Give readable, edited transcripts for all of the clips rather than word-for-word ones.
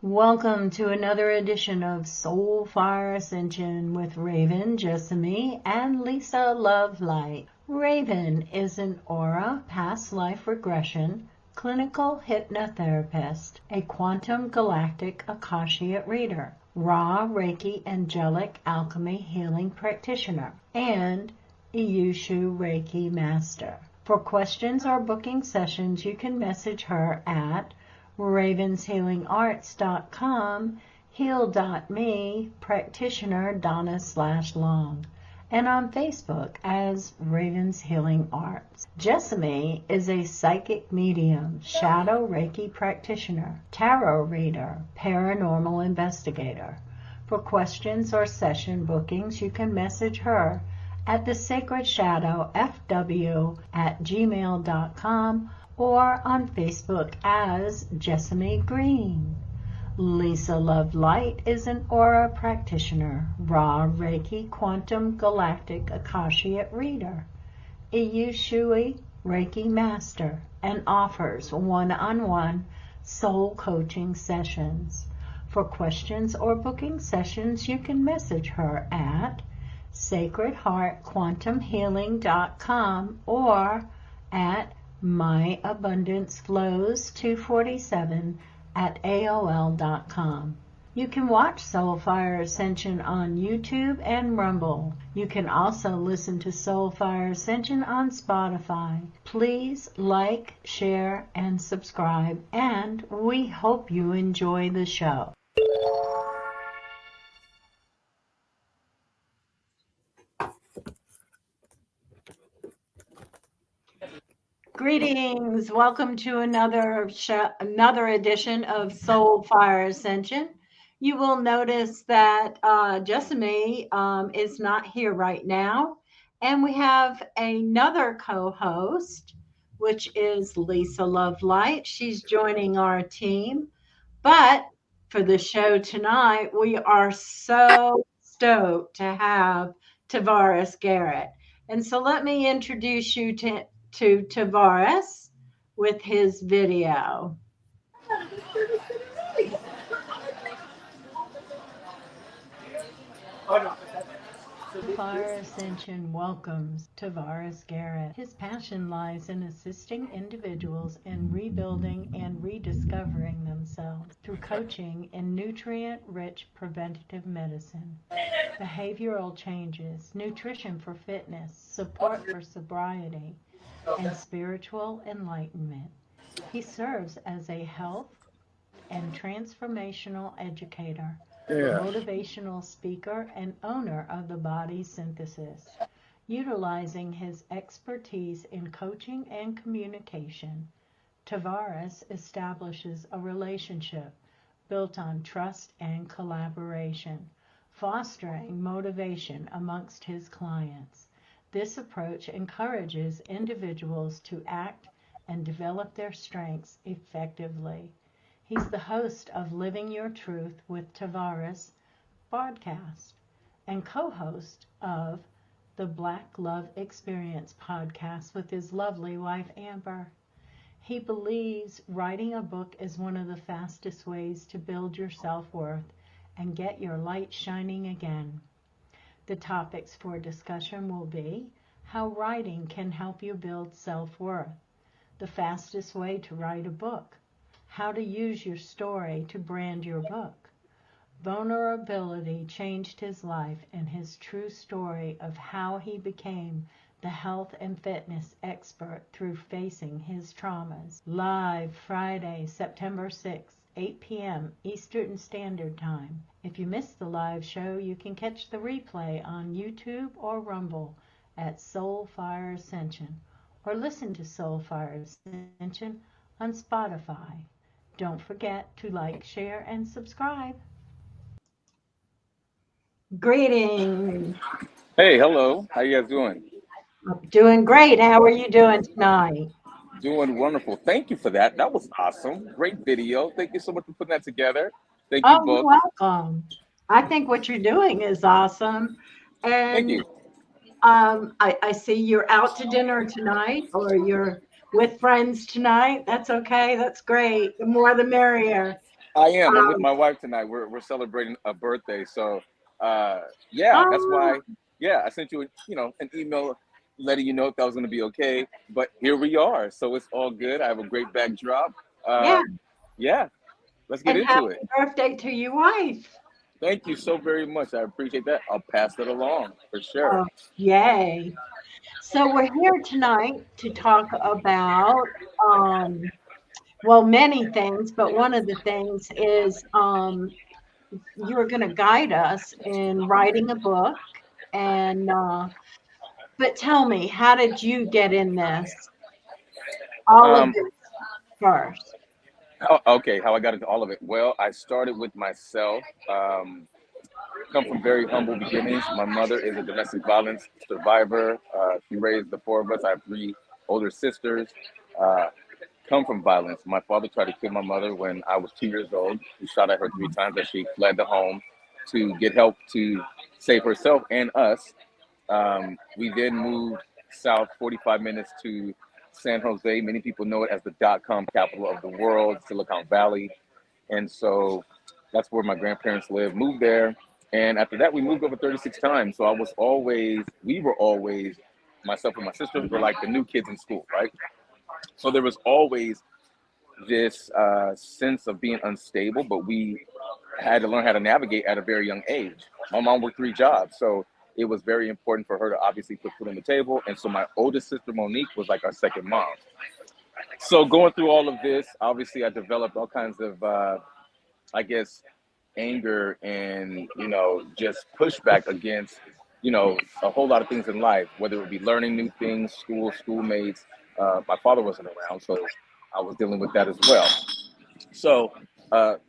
Welcome to another edition of Soulfire Ascension with Raven, Jessamy, and Lisa Lovelight. Raven is an aura, past life regression, clinical hypnotherapist, a quantum galactic Akashic reader, Ra Reiki angelic alchemy healing practitioner, and Iyushu Reiki master. For questions or booking sessions, you can message her at ravenshealingarts.com, heal.me, practitioner Donna/Long, and on Facebook as Ravens Healing Arts. Jessamy is a psychic medium, shadow Reiki practitioner, tarot reader, paranormal investigator. For questions or session bookings, you can message her at thesacredshadowfw@gmail.com or on Facebook as Jessamy Green. Lisa Lovelight is an aura practitioner, Ra Reiki Quantum Galactic Akashic reader, Iyushui Reiki master, and offers one-on-one soul coaching sessions. For questions or booking sessions, you can message her at sacredheartquantumhealing.com or at myabundanceflows247@aol.com. You can watch Soulfire Ascension on YouTube and Rumble. You can also listen to Soulfire Ascension on Spotify. Please like, share, and subscribe, and we hope you enjoy the show. Greetings. Welcome to another edition of Soulfire Ascension. You will notice that Jessamy is not here right now, and we have another co-host, which is Lisa Lovelight. She's joining our team. But for the show tonight, we are so stoked to have Travares Garrett. And so let me introduce you to Tavares with his video. Fire Ascension welcomes Travares Garrett. His passion lies in assisting individuals in rebuilding and rediscovering themselves through coaching in nutrient-rich preventative medicine, behavioral changes, nutrition for fitness, support for sobriety, and spiritual enlightenment. He serves as a health and transformational educator, motivational speaker, and owner of the Body Synthesis. Utilizing his expertise in coaching and communication, Tavares establishes a relationship built on trust and collaboration, fostering motivation amongst his clients. This approach encourages individuals to act and develop their strengths effectively. He's the host of Living Your Truth with Tavares podcast and co-host of the Black Love Experience podcast with his lovely wife, Amber. He believes writing a book is one of the fastest ways to build your self-worth and get your light shining again. The topics for discussion will be how writing can help you build self-worth, the fastest way to write a book, how to use your story to brand your book. Vulnerability changed his life and his true story of how he became the health and fitness expert through facing his traumas. Live Friday, September 6th, 8 p.m. Eastern Standard Time. If you missed the live show, you can catch the replay on YouTube or Rumble at Soulfire Ascension, or listen to Soulfire Ascension on Spotify. Don't forget to like, share, and subscribe. Greetings. Hey, hello. How you guys doing? Doing great. How are you doing tonight? Doing wonderful. Thank you for that. That was awesome. Great video. Thank you so much for putting that together. Thank you both. You're welcome. I think what you're doing is awesome. And thank you. I see you're out to dinner tonight, or you're with friends tonight. That's okay. That's great. The more the merrier. I am. I'm with Um, my wife tonight. We're celebrating a birthday, so uh, yeah, that's oh, why. Yeah, I sent you, an email letting you know if that was going to be okay. But here we are, so it's all good. I have a great backdrop. yeah. Yeah, let's get And happy into it. birthday to your wife. Thank you so very much. I appreciate that. I'll pass it along for sure. Oh, yay. So we're here tonight to talk about, um, well, many things, but one of the things is you're going to guide us in writing a book. And, but tell me, how did you get in this? All of Um, this first. okay, how I got into all of it. Well, I started with myself. Come from very humble beginnings. My mother is a domestic violence survivor. She raised the four of us. I have three older sisters. Uh, come from violence. My father tried to kill my mother when I was 2 years old. He shot at her three times as she fled the home to get help to save herself and us. We then moved south 45 minutes to San Jose. Many people know it as the dot-com capital of the world, Silicon Valley. And so that's where my grandparents live. Moved there. And after that, we moved over 36 times. So we were always, myself and my sisters were like the new kids in school, right? So there was always this sense of being unstable, but we had to learn how to navigate at a very young age. My mom worked three jobs, so it was very important for her to obviously put food on the table. And so my oldest sister, Monique, was like our second mom. So going through all of this, obviously, I developed all kinds of, I guess, anger and, just pushback against, a whole lot of things in life, whether it be learning new things, schoolmates. My father wasn't around, so I was dealing with that as well. So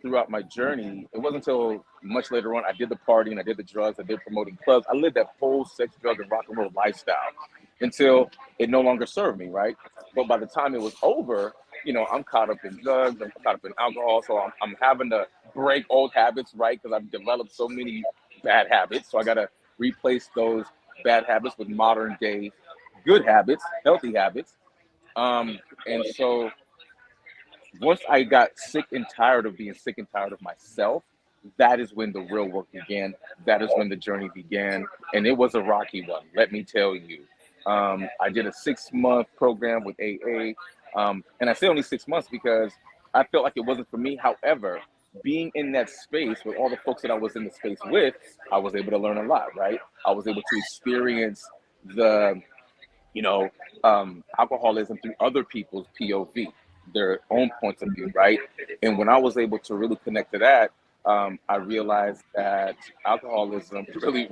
throughout my journey, it wasn't until much later on I did the partying, I did the drugs, I did promoting clubs. I lived that whole sex, drug, and rock and roll lifestyle until it no longer served me, right? But by the time it was over, I'm caught up in drugs, I'm caught up in alcohol, so I'm having to break old habits, right? Because I've developed so many bad habits, so I got to replace those bad habits with modern day good habits, healthy habits. And so once I got sick and tired of being sick and tired of myself, that is when the real work began. That is when the journey began. And it was a rocky one, let me tell you. I did a 6-month program with AA. And I say only 6 months because I felt like it wasn't for me. However, being in that space with all the folks that I was in the space with, I was able to learn a lot, right? I was able to experience the you know, alcoholism through other people's POV, their own points of view, right? And when I was able to really connect to that, I realized that alcoholism really it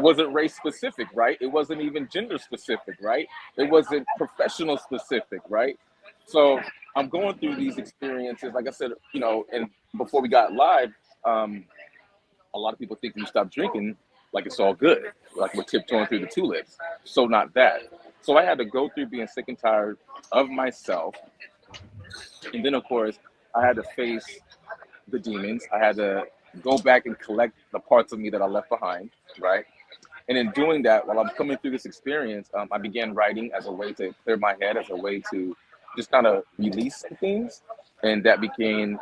wasn't race specific, right? It wasn't even gender specific, right? It wasn't professional specific, right? So I'm going through these experiences, like I said, and before we got live, um, a lot of people think when you stop drinking, like it's all good, like we're tiptoeing through the tulips. So not that. So I had to go through being sick and tired of myself, and then of course I had to face the demons. I had to go back and collect the parts of me that I left behind, right? And in doing that, while I'm coming through this experience, I began writing as a way to clear my head, as a way to just kind of release some things, and that became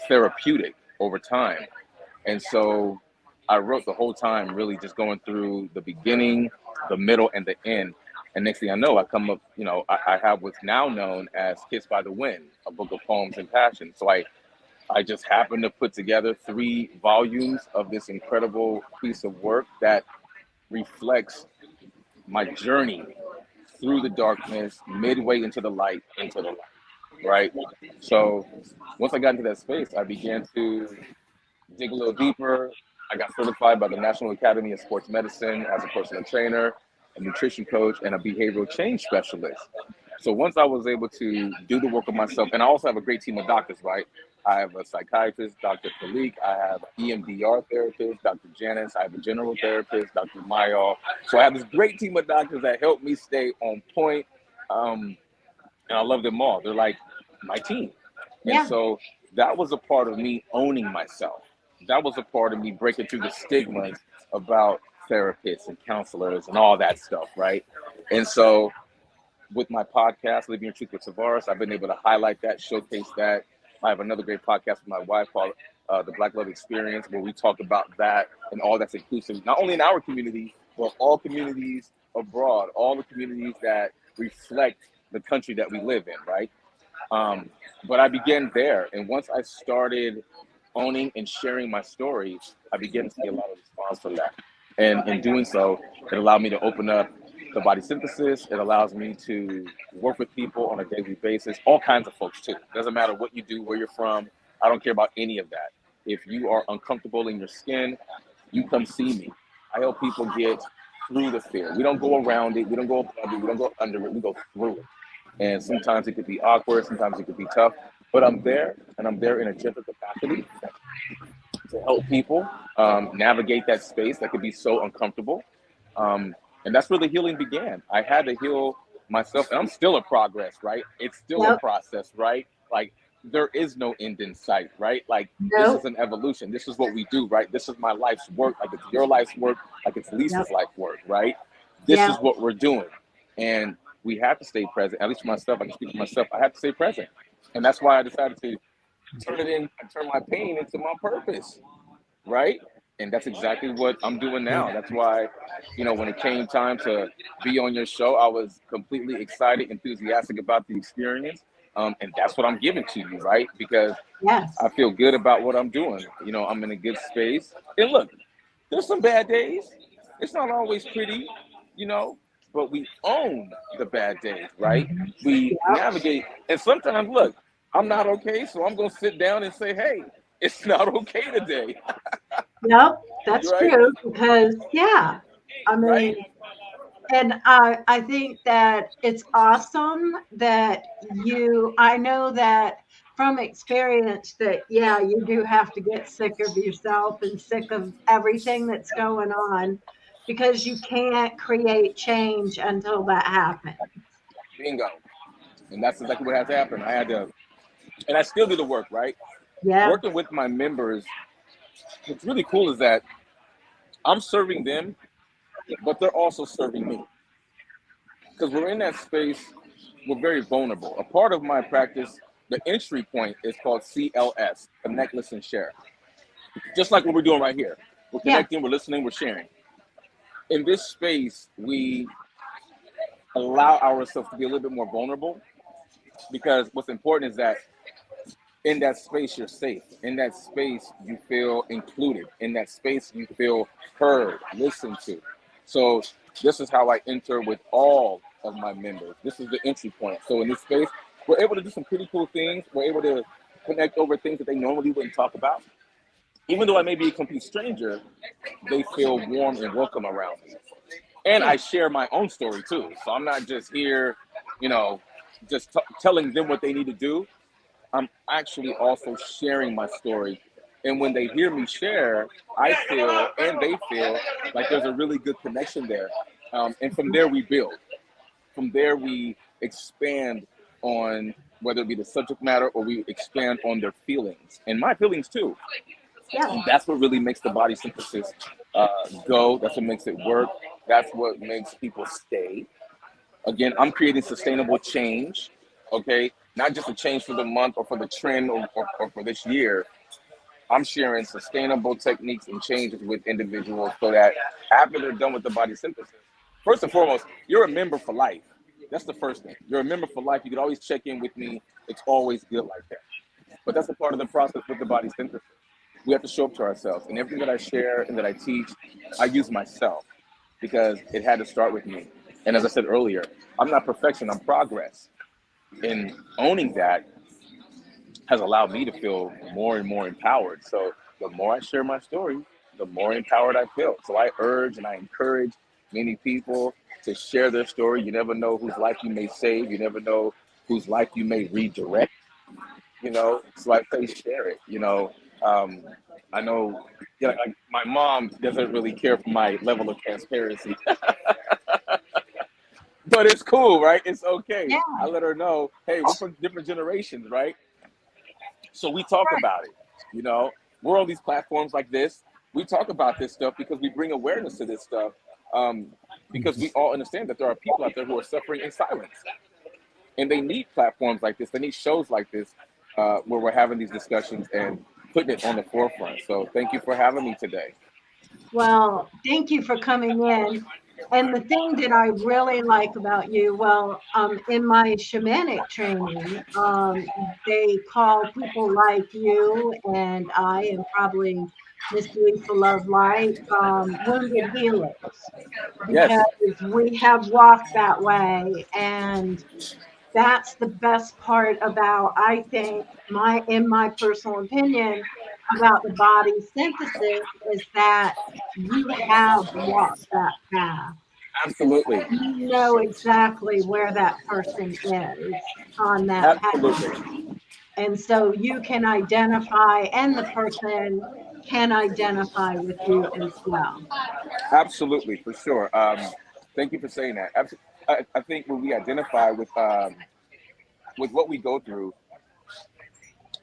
therapeutic over time. And so I wrote the whole time, really just going through the beginning, the middle, and the end. And next thing I know, I come up, I have what's now known as Kiss by the Wind, a book of poems and passion. So I just happened to put together 3 volumes of this incredible piece of work that reflects my journey through the darkness, midway into the light, right? So once I got into that space, I began to dig a little deeper. I got certified by the National Academy of Sports Medicine as a personal trainer, a nutrition coach, and a behavioral change specialist. So once I was able to do the work of myself, and I also have a great team of doctors, right? I have a psychiatrist, Dr. Philippe. I have an EMDR therapist, Dr. Janice. I have a general therapist, Dr. Mayal. So I have this great team of doctors that help me stay on point. Um, and I love them all. They're like my team. And Yeah. so that was a part of me owning myself. That was a part of me breaking through the stigmas about therapists and counselors and all that stuff, right? And so with my podcast, Living Your Truth with Tavares, I've been able to highlight that, showcase that, I have another great podcast with my wife called The Black Love Experience, where we talk about that and all that's inclusive, not only in our community, but all communities abroad, all the communities that reflect the country that we live in, right? Um, but I began there. And once I started owning and sharing my story, I began to see a lot of response from that. And in doing so, it allowed me to open up the body synthesis. It allows me to work with people on a daily basis, all kinds of folks too. Doesn't matter what you do, where you're from. I don't care about any of that. If you are uncomfortable in your skin, you come see me. I help people get through the fear. We don't go around it. We don't go above it. We don't go under it. We go through it. And sometimes it could be awkward. Sometimes it could be tough. But I'm there, and I'm there in a gentle capacity to help people navigate that space that could be so uncomfortable. And that's where the healing began. I had to heal myself, and I'm still a progress, right? It's still a Yep. process, right? Like there is no end in sight, right? Like this is Nope. an evolution. This is what we do, right? This is my life's work, like it's your life's work, like it's Yep. Lisa's life work, right? This Yeah. is what we're doing. And we have to stay present. At least for myself, I can speak for myself. I have to stay present. And that's why I decided to turn my pain into my purpose, right? And that's exactly what I'm doing now. That's why, when it came time to be on your show, I was completely excited, enthusiastic about the experience. And that's what I'm giving to you, right? Because I Yes. feel good about what I'm doing. I'm in a good space. And look, there's some bad days. It's not always pretty, you know, but we own the bad days, right? Mhm. We Yep. navigate. And sometimes, look, I'm not okay, so I'm going to sit down and say, hey, it's not okay today, Yep. That's right? true because, yeah, I Right? mean, and I think that it's awesome that I know that from experience that, yeah, you do have to get sick of yourself and sick of everything that's going on because you can't create change until that happens. Bingo. And that's exactly what had to happen. I had to, and I still do the work, right? Yeah. Working with my members, what's really cool is that I'm serving them, but they're also serving me. Because we're in that space, we're very vulnerable. A part of my practice, the entry point is called CLS, connect, listen, share. Just like what we're doing right here. We're Yeah. connecting, we're listening, we're sharing. In this space, we allow ourselves to be a little bit more vulnerable because what's important is that in that space you're safe. In that space you feel included. In that space you feel heard, listened to. So this is how I enter with all of my members. This is the entry point. So in this space, we're able to do some pretty cool things. We're able to connect over things that they normally wouldn't talk about. Even though I may be a complete stranger, they feel warm and welcome around me. And Yeah. I share my own story too. So I'm not just here, you know, just telling them what they need to do. I'm actually also sharing my story. And when they hear me share, I feel and they feel like there's a really good connection there. And from there, we build. From there, we expand on whether it be the subject matter or we expand on their feelings and my feelings too. Yeah. And that's what really makes the body synthesis go. That's what makes it work. That's what makes people stay. Again, I'm creating sustainable change, okay? Not just a change for the month or for the trend or for this year. I'm sharing sustainable techniques and changes with individuals so that after they're done with the body synthesis, first and foremost, you're a member for life. That's the first thing. You're a member for life. You can always check in with me. It's always good like that. But that's a part of the process with the body synthesis. We have to show up to ourselves. And everything that I share and that I teach, I use myself because it had to start with me. And as I said earlier, I'm not perfection, I'm progress. And owning that has allowed me to feel more and more empowered. So the more I share my story, the more empowered I feel. So I urge and I encourage many people to share their story. You never know whose life you may save. You never know whose life you may redirect, So I say share it, I know, like my mom doesn't really care for my level of transparency, but it's cool, right? It's okay. Yeah. I let her know, hey, we're from different generations, right? So we talk Right. about it. You know, we're on these platforms like this. We talk about this stuff because we bring awareness to this stuff. Um, because we all understand that there are people out there who are suffering in silence, and they need platforms like this. They need shows like this where we're having these discussions and putting it on the forefront. So thank you for having me today. Well, thank you for coming in. And the thing that I really like about you, well, in my shamanic training, they call people like you and I, and probably Miss Lisa Love Light, wounded healers, Yes, because we have walked that way. And that's the best part about, I think, in my personal opinion, about the body synthesis, is that you have walked that path. absolutely. You know exactly where that person is on that path. Absolutely. And so you can identify, and the person can identify with you as well. Absolutely, for sure. Thank you for saying that. I think when we identify with what we go through,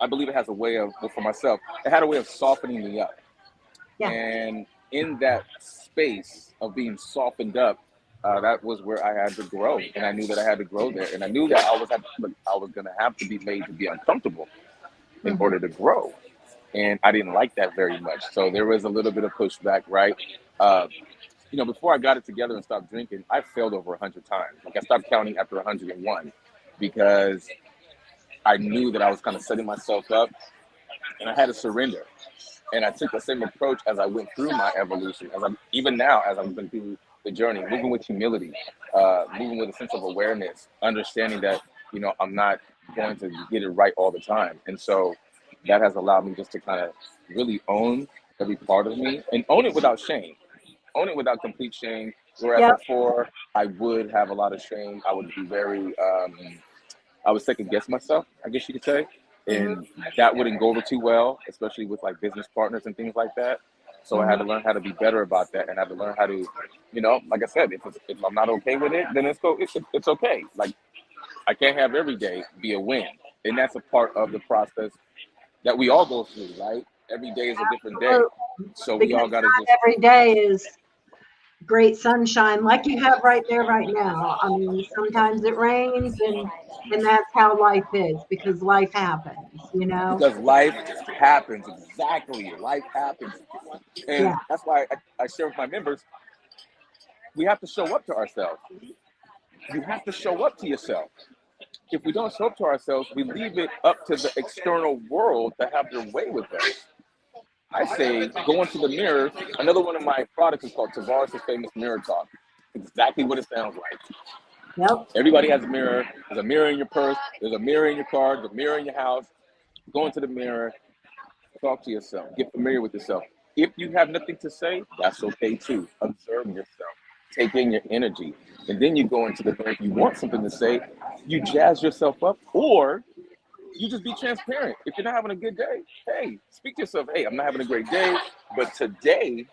I believe it has a way of, well, for myself, it had a way of softening me up. Yeah. And in that space of being softened up, that was where I had to grow, and I knew that I had to grow there, and I knew that I was going to have to be made to be uncomfortable in Mhm. order to grow, and I didn't like that very much. So there was a little bit of pushback, right? Uh, before I got it together and stopped drinking, I failed over 100 times. Like I stopped counting after 101 because I knew that I was kind of setting myself up, and I had to surrender. And I took the same approach as I went through my evolution, even now as I've been through the journey, moving with humility, moving with a sense of awareness, understanding that I'm not going to get it right all the time, and so that has allowed me just to kind of really own every part of me and own it without shame, own it without complete shame. Whereas Yep. before, I would have a lot of shame. I would be very I would second guess myself, I guess you could say, Mhm. and that wouldn't go over too well, especially with like business partners and things like that. So I had to Mhm. learn how to be better about that, and I had to learn how to, like I said, if I'm not okay with it, then it's okay. Like I can't have every day be a win, and that's a part of the process that we all go through, right? Every day is a different day, Absolutely. so we Because all got to just not every day is great sunshine like you have right there right now. I mean, sometimes it rains, and that's how life is, because life happens, you know? because life happens. Exactly, life happens, Yeah. and that's why I share with my members, we have to show up to ourselves. You have to show up to yourself. If we don't show up to ourselves, we leave it up to the external world to have their way with us. I say go into the mirror. Another one of my products is called Tavares' Famous Mirror Talk. Exactly what it sounds like. Yep. Everybody has a mirror. There's a mirror in your purse. There's a mirror in your car. There's a mirror in your house. Go into the mirror. Talk to yourself. Get familiar with yourself. If you have nothing to say, that's okay too. Observe yourself. Take in your energy. And then you go into the mirror. If you want something to say, you jazz yourself up, or you just be transparent. If you're not having a good day, hey, speak to yourself. Hey, I'm not having a great day, but today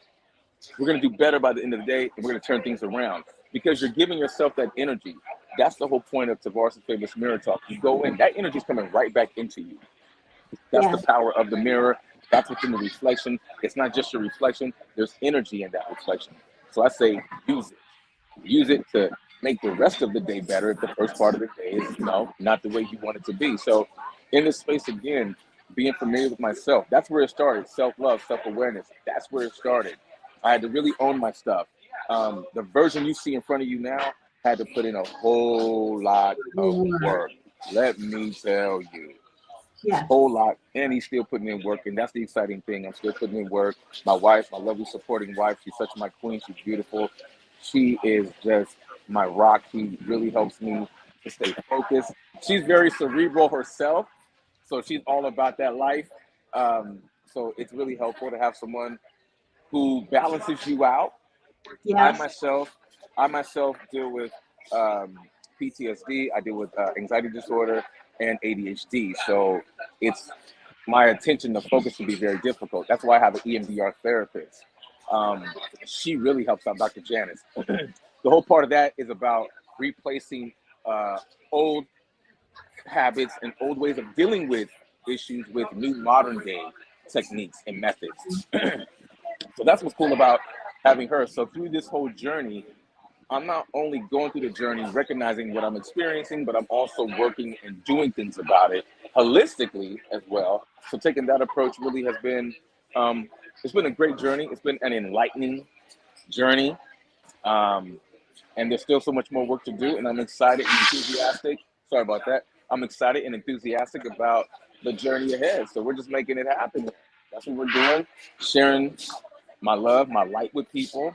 we're going to do better by the end of the day, and we're going to turn things around because you're giving yourself that energy. That's the whole point of Tavares' Famous Mirror Talk. You go in, that energy is coming right back into you. That's Yeah. the power of the mirror. That's what's in the reflection. It's not just your reflection. There's energy in that reflection. So I say use it. Use it to make the rest of the day better if the first part of the day is, not the way you want it to be. So in this space again, being familiar with myself, that's where it started. Self-love, self-awareness. That's where it started. I had to really own my stuff. The version you see in front of you now had to put in a whole lot of Work. work. Let me tell you, Yes. whole lot, and he's still putting in work, and that's the exciting thing. I'm still putting in work. My wife, my lovely supporting wife, she's such my queen. She's beautiful. She is just my rock. She really helps me to stay focused. She's very cerebral herself, so she's all about that life. So it's really helpful to have someone who balances you out. I Yes. myself, I myself deal with um, PTSD. I deal with anxiety disorder and ADHD. So it's my attention to focus can be very difficult. That's why I have an EMDR therapist. Um, she really helps out, Dr. Janice. The whole part of that is about replacing old habits and old ways of dealing with issues with new modern day techniques and methods. So that's what's cool about having her. So through this whole journey, I'm not only going through the journey, recognizing what I'm experiencing, but I'm also working and doing things about it holistically as well. So taking that approach really has been, um, it's been a great journey. It's been an enlightening journey. Um, and there's still so much more work to do. And I'm excited and enthusiastic. Sorry about that. I'm excited and enthusiastic about the journey ahead. So we're just making it happen. That's what we're doing. Sharing my love, my light with people,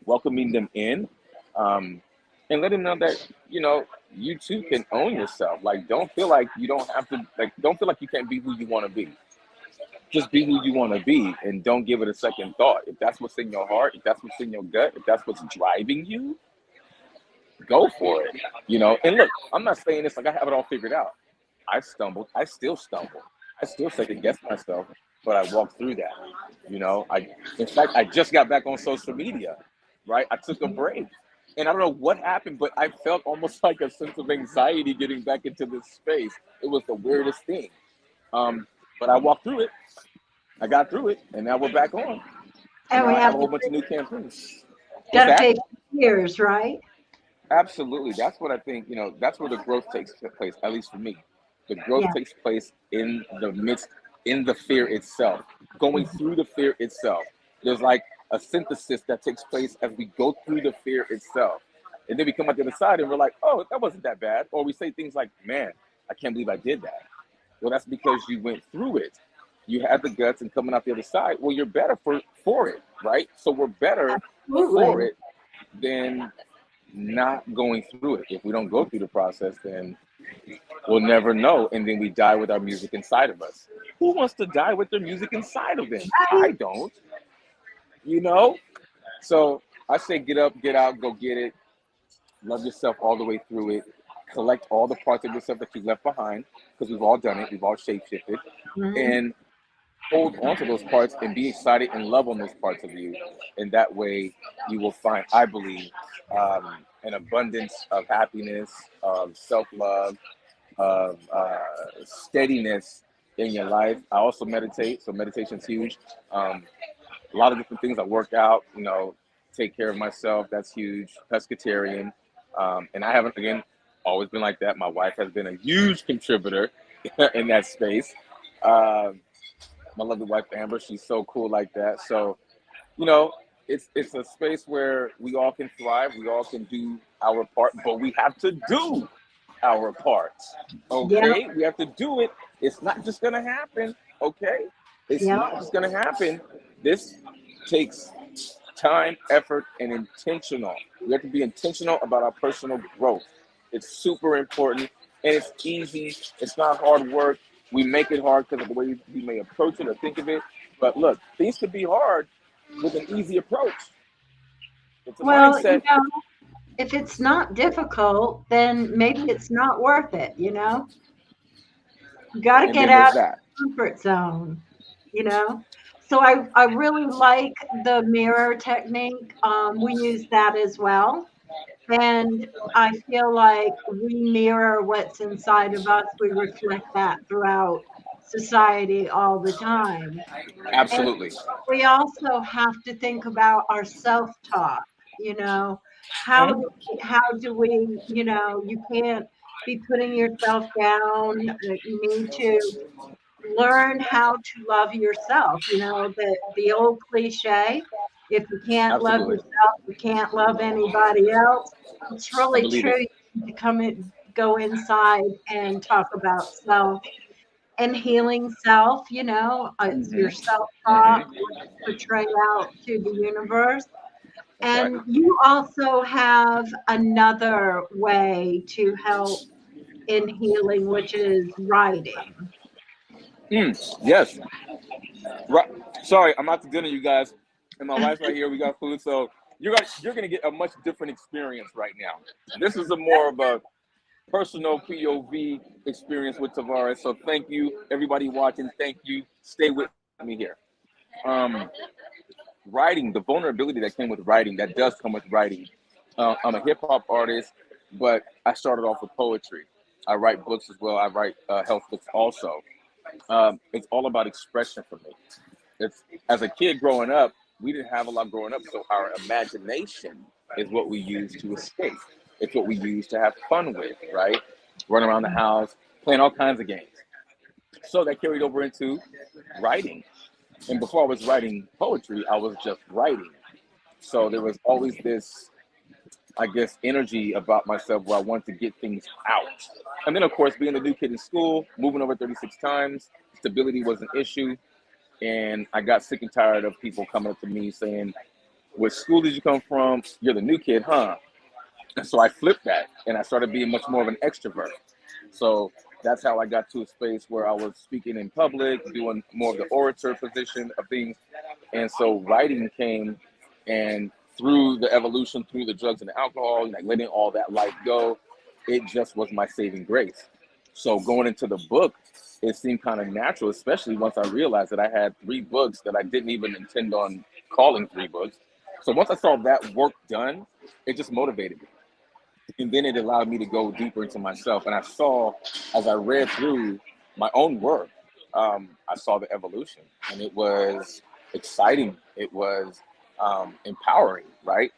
welcoming them in, um, and letting them know that, you too can own yourself. Like, don't feel like you don't have to, like, don't feel like you can't be who you want to be. Just be who you want to be and don't give it a second thought. If that's what's in your heart, if that's what's in your gut, if that's what's driving you, go for it. And look, I'm not saying this like I have it all figured out. I stumbled. I still stumble. I still second guess myself, but I walked through that. In fact, I just got back on social media, right? I took a break. And I don't know what happened, but I felt almost like a sense of anxiety getting back into this space. It was the weirdest thing. But I walked through it. I got through it, and now we're back on. And And now we I have have a to whole bunch of new campaigns. What's gotta that? face fears, right? Absolutely. That's what I think, that's where the growth takes place, at least for me. The growth Yeah. takes place in the midst, in the fear itself, going through the fear itself. There's like a synthesis that takes place as we go through the fear itself. And then we come out the other side and we're like, oh, that wasn't that bad. Or we say things like, man, I can't believe I did that. Well, that's because you went through it. You had the guts, and coming out the other side, well, you're better for it, right? So we're better for Absolutely. it than not going through it. If we don't go through the process, then we'll never know. And then we die with our music inside of us. Who wants to die with their music inside of them? I Right. don't, you know? So I say get up, get out, go get it. Love yourself all the way through it. Collect all the parts of yourself that you left behind, because we've all done it. We've all shapeshifted. Mhm. And hold on to those parts and be excited and love on those parts of you. And that way you will find, I believe, an abundance of happiness, of self-love, of steadiness in your life. I also meditate, so meditation's huge. A lot of different things. I work out, take care of myself. That's huge. Pescatarian. And I haven't, again, always been like that. My wife has been a huge contributor in that space. Um, my lovely wife Amber, she's so cool like that. So, you know, it's a space where we all can thrive, we all can do our part, but we have to do our parts. Yeah. Okay? We have to do it. It's not just gonna happen, okay? It's Yeah. not just gonna happen. This takes time, effort, and intentional. We have to be intentional about our personal growth. It's super important, and it's easy. It's not hard work. We make it hard because of the way we may approach it or think of it. But look, things could be hard with an easy approach. It's a Well, mindset, if it's not difficult, then maybe it's not worth it, you know? You got to and get then out there's of that. the comfort zone, you know? So I really like the mirror technique. We use that as well. And I feel like we mirror what's inside of us. We reflect that throughout society all the time. And Absolutely. we also have to think about our self-talk, you know, Mhm. how do we, you can't be putting yourself down. You need to learn how to love yourself, the old cliche, if you can't love Absolutely. yourself, you can't love anybody else. It's I really believe true. it. You need to go inside and talk about self and healing self, it's your Hmm. self-talk, Hmm. what you portray out to the universe. That's right. And you also have another way to help in healing, which is writing. Yes. Right. Sorry, I'm out to dinner, you guys, and my wife's right here. We got food, so you're gonna get a much different experience right now. This is a more of a personal POV experience with Tavares. So thank you, everybody watching. Thank you. Stay with me here. Um, Writing, the vulnerability that came with writing, that does come with writing. I'm a hip hop artist, but I started off with poetry. I write books as well. I write health books also. It's all about expression for me. It's as a kid growing up. we didn't have a lot growing up. So our imagination is what we use to escape. It's what we use to have fun with, right? Run around the house, playing all kinds of games. So that carried over into writing. And before I was writing poetry, I was just writing. So there was always this, I guess, energy about myself where I wanted to get things out. And then, of course, being the new kid in school, moving over 36 times, stability was an issue. And I got sick and tired of people coming up to me saying, what school did you come from? You're the new kid, huh? And so I flipped that and I started being much more of an extrovert. So that's how I got to a space where I was speaking in public, doing more of the orator position of things. And so writing came, and through the evolution, through the drugs and the alcohol, like letting all that life go, it just was my saving grace. So going into the book, it seemed kind of natural, especially once I realized that I had 3 books that I didn't even intend on calling 3 books. So once I saw that work done, it just motivated me. And then it allowed me to go deeper into myself. And I saw, as I read through my own work, I saw the evolution, and it was exciting. It was empowering, right?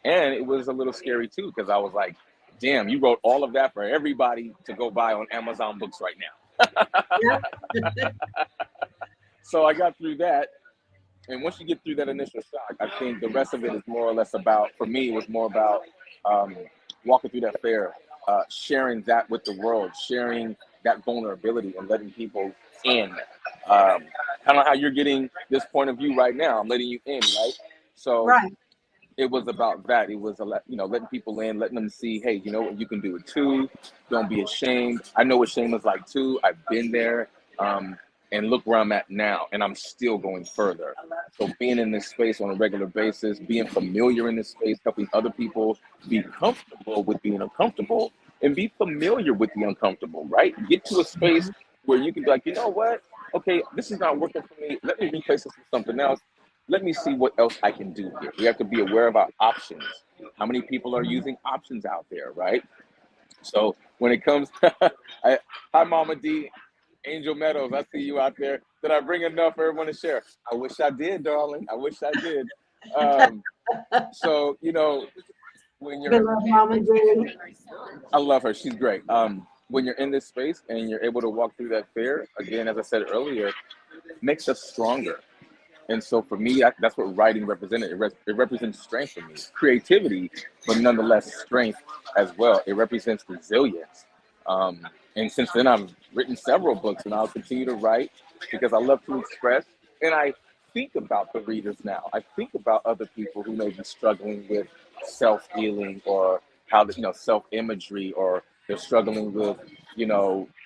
And it was a little scary too, because I was like, damn, you wrote all of that for everybody to go buy on Amazon Books right now. Yeah. So I got through that. And once you get through that initial shock, I think the rest of it is more or less about, for me, it was more about um, walking through that fair, sharing that with the world, sharing that vulnerability and letting people in. Kind of how you're getting this point of view right now. I'm letting you in, right? So Right. it was about that. It was, letting people in, letting them see, hey, you know what, you can do it too. Don't be ashamed. I know what shame is like too. I've been there. And look where I'm at now, and I'm still going further. So being in this space on a regular basis, being familiar in this space, helping other people be comfortable with being uncomfortable and be familiar with the uncomfortable, right? Get to a space Mhm. where you can be like, you know what? Okay, this is not working for me. Let me replace this with something else. Let me see what else I can do here. We have to be aware of our options. How many people are Mhm. using options out there, right? So when it comes, hi, Mama D, Angel Meadows, I see you out there. Did I bring enough for everyone to share? I wish I did, darling. I wish I did. Um, so, when We you're, love Mama D. I love her. She's great. When you're in this space and you're able to walk through that fear, again, as I said earlier, makes us stronger. And so for me, that's what writing represented. It represents strength for me, creativity, but nonetheless strength as well. It represents resilience. And since then, I've written several books, and I'll continue to write because I love to express. And I think about the readers now. I think about other people who may be struggling with self healing, or how self imagery, or they're struggling with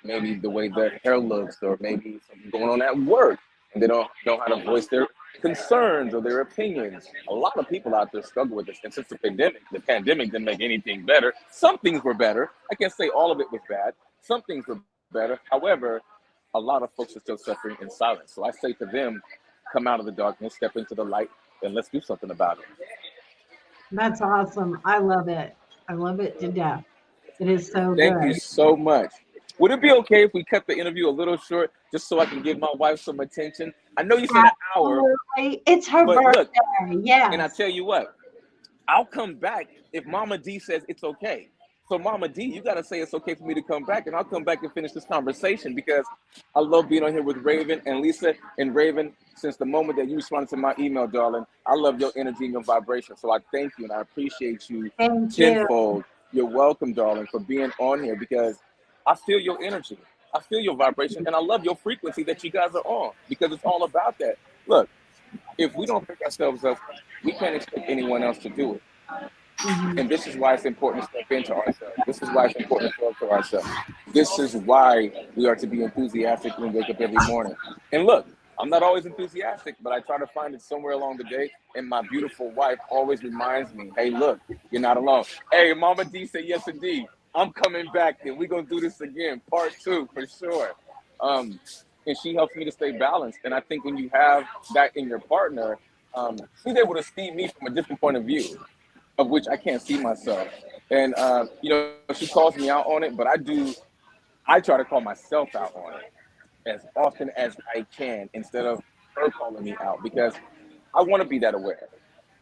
maybe the way their hair looks, or maybe something going on at work, and they don't know how to voice their concerns or their opinions. A lot of people out there struggle with this. And since the pandemic didn't make anything better. Some things were better. I can't say all of it was bad. Some things were better. However, a lot of folks are still suffering in silence. So I say to them, come out of the darkness, step into the light, and let's do something about it. That's awesome. I love it. I love it to death. It is so Thank you good. so much. Would it be okay if we cut the interview a little short just so I can give my wife some attention? I know you said an hour, Absolutely. It's her but look, birthday. and I Yes. tell you what, I'll come back if Mama D says it's okay. So Mama D, you gotta say it's okay for me to come back, and I'll come back and finish this conversation because I love being on here with Raven and Lisa. And Raven, since the moment that you responded to my email, darling, I love your energy and your vibration. So I thank you and I appreciate you Thank you. tenfold. You're welcome, darling, for being on here because I feel your energy. I feel your vibration, and I love your frequency that you guys are on because it's all about that. Look, if we don't pick ourselves up, we can't expect anyone else to do it. Mhm. And this is why it's important to step into ourselves. This is why it's important to talk to ourselves. This is why we are to be enthusiastic when we wake up every morning. And look, I'm not always enthusiastic, but I try to find it somewhere along the day. And my beautiful wife always reminds me, hey, look, you're not alone. Hey, Mama D said yes, indeed. I'm coming back, and we're going to do this again, part 2 for sure. Um, and she helps me to stay balanced. And I think when you have that in your partner, she's able to see me from a different point of view of which I can't see myself. And she calls me out on it, but I try to call myself out on it as often as I can instead of her calling me out because I want to be that aware.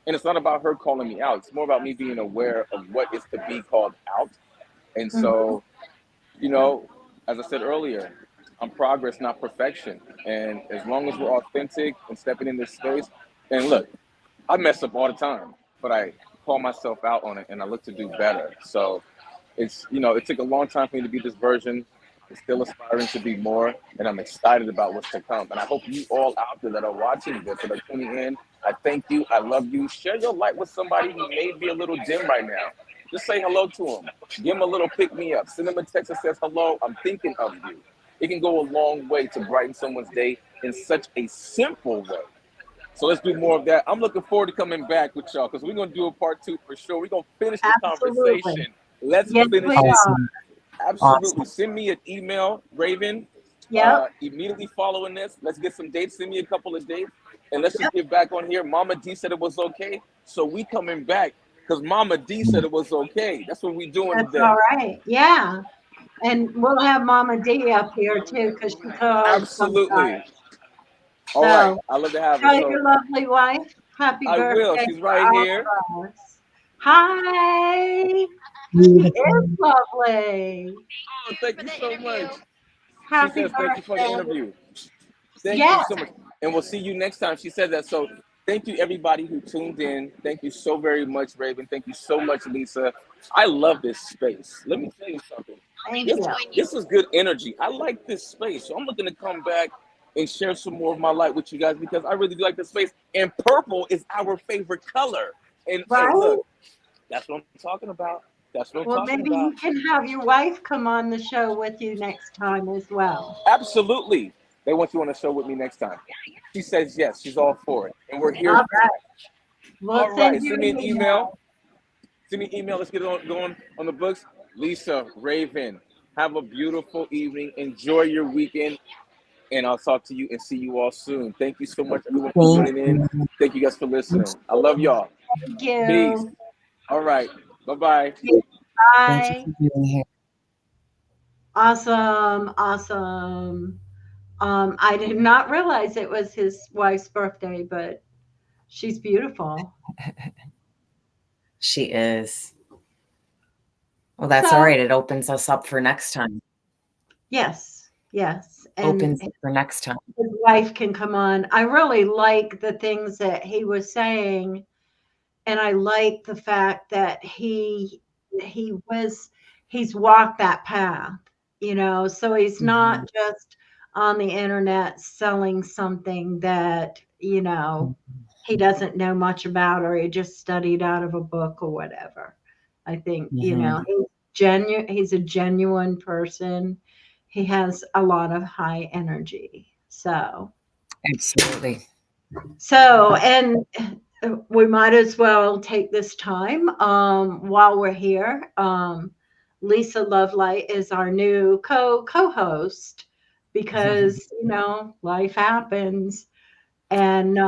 And it's not about her calling me out. It's more about me being aware of what is to be called out. And Mhm. so, you know, as I said earlier, I'm progress, not perfection. And as long as we're authentic and stepping in this space, and look, I mess up all the time, but I call myself out on it and I look to do better. So it's, it took a long time for me to be this version. I'm still aspiring to be more, and I'm excited about what's to come. And I hope you all out there that are watching this, that are tuning in, I thank you. I love you. Share your light with somebody who may be a little dim right now. Just say hello to them. Give them a little pick me up. Send them a text that says, hello, I'm thinking of you. It can go a long way to brighten someone's day in such a simple way. So let's do more of that. I'm looking forward to coming back with y'all because we're going to do a part two for sure. We're going to finish this Absolutely. conversation. Let's Yes, finish we it. are. Awesome. Absolutely. Awesome. Send me an email, Raven. Yep. Immediately following this, let's get some dates. Send me a couple of dates. And let's just Yep. get back on here. Mama D said it was okay. So we coming back because Mama D said it was okay. That's what we doing That's all today. right. Yeah. And we'll have Mama D up here too, because she calls Absolutely. sometimes. All right. So I love to have her. tell So your lovely wife happy I will. birthday She's for right here. all of us. Hi. She is Beautiful. lovely. Oh, thank you so much. She Happy says, thank you for the birthday. interview. Thank you Yes. so much. And we'll see you next time. She said that. So thank you, everybody who tuned in. Thank you so very much, Raven. Thank you so much, Lisa. I love this space. Let me tell you something. Thank This, you. this is good energy. I like this space. So I'm looking to come back and share some more of my light with you guys because I really do like this space. And purple is our favorite color. And hey, Right? look, that's what I'm talking about. That's what I'm Well, talking maybe about. you can have your wife come on the show with you next time as well. Absolutely. They want you on the show with me next time. She says yes. She's all for it. And we're here All for right. it. We'll All send right. you Send me an an email. email. Send me an email. Let's get it on, going on the books. Lisa, Raven, have a beautiful evening. Enjoy your weekend. And I'll talk to you and see you all soon. Thank you so much, everyone, for Thank tuning in. you. Thank you guys for You listening. I love too. y'all. Thank Peace. you. All right. Bye bye. Thank you Bye. for being here. Awesome. Awesome. I did not realize it was his wife's birthday, but she's beautiful. She is. Well, that's all So, right. It opens us up for next time. yes, yes. And Opens it for next time. his wife can come on. I really like the things that he was saying, and I like the fact that he was he's walked that path, so he's Mhm. not just on the internet selling something that, he doesn't know much about or he just studied out of a book or whatever. I think, Mhm. he's a genuine person. He has a lot of high energy. Absolutely. And we might as well take this time while we're here. Lisa Lovelight is our new co-host because life happens, and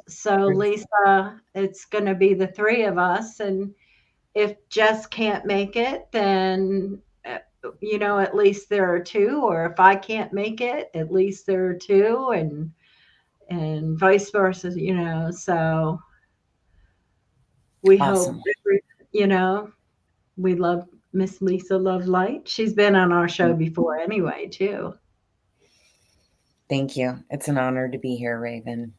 so Lisa, it's going to be the three of us, and if Jess can't make it, then at least there are two, or if I can't make it, at least there are two, and vice versa, so we hope, Awesome. you know, we love Miss Lisa Lovelight. She's been on our show before anyway, too. Thank you. It's an honor to be here, Raven.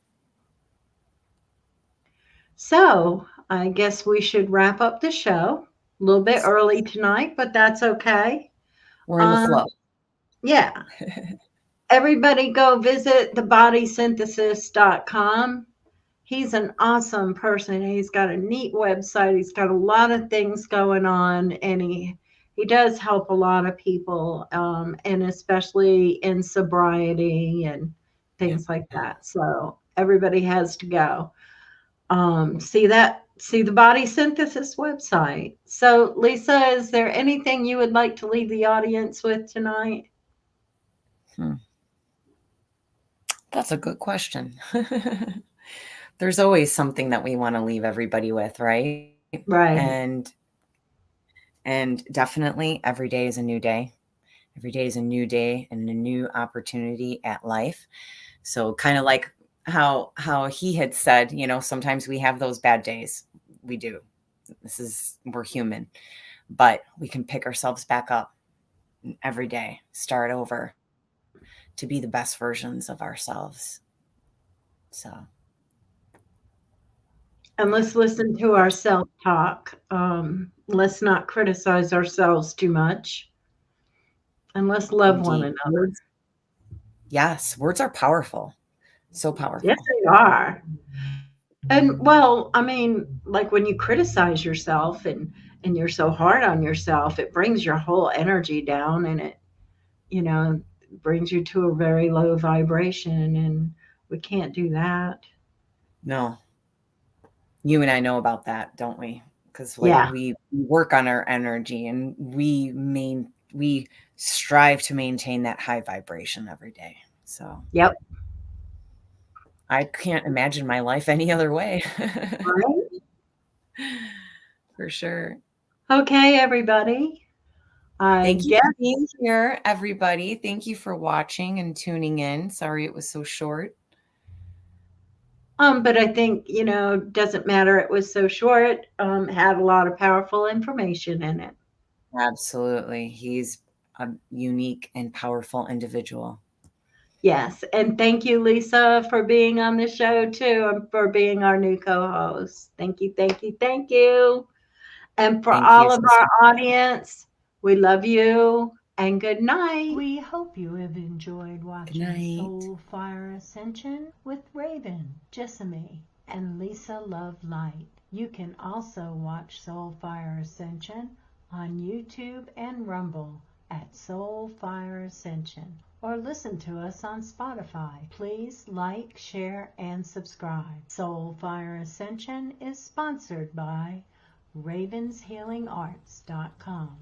So I guess we should wrap up the show. A little bit early tonight, but that's okay. We're in the Um, flow. yeah, everybody go visit thebodysynthesis.com. He's an awesome person. He's got a neat website. He's got a lot of things going on, and he does help a lot of people, and especially in sobriety and things like that. So everybody has to go see the Body Synthesis website. So Lisa, is there anything you would like to leave the audience with tonight? Hmm. That's a good question. There's always something that we want to leave everybody with, right? Right. And definitely every day is a new day. Every day is a new day and a new opportunity at life. So kind of like how he had said, sometimes we have those bad days. We do. We're human, but we can pick ourselves back up every day, start over to be the best versions of ourselves. So. And let's listen to our self-talk. Let's not criticize ourselves too much. And let's love one Indeed. another. Yes, words are powerful. So Yes, powerful. they are. And well, I mean, like when you criticize yourself and you're so hard on yourself, it brings your whole energy down, and it, brings you to a very low vibration, and we can't do that. No. You and I know about that, don't we? Because Yeah. we work on our energy, and we strive to maintain that high vibration every day. So Yep. I can't imagine my life any other way. Right. For sure. Okay, everybody. I Thank you guess. for being here, everybody. Thank you for watching and tuning in. Sorry it was so short. But I think, doesn't matter. It was so short, had a lot of powerful information in it. Absolutely. He's a unique and powerful individual. Yes. And thank you, Lisa, for being on the show too, and for being our new co-host. Thank you, thank you, thank you. And for Thank you, all of sister. our audience, we love you and good night. We hope you have enjoyed Good watching night. Soul Fire Ascension with Raven, Jessamy, and Lisa Love Light. You can also watch Soul Fire Ascension on YouTube and Rumble at Soul Fire Ascension, or listen to us on Spotify. Please like, share, and subscribe. Soul Fire Ascension is sponsored by ravenshealingarts.com.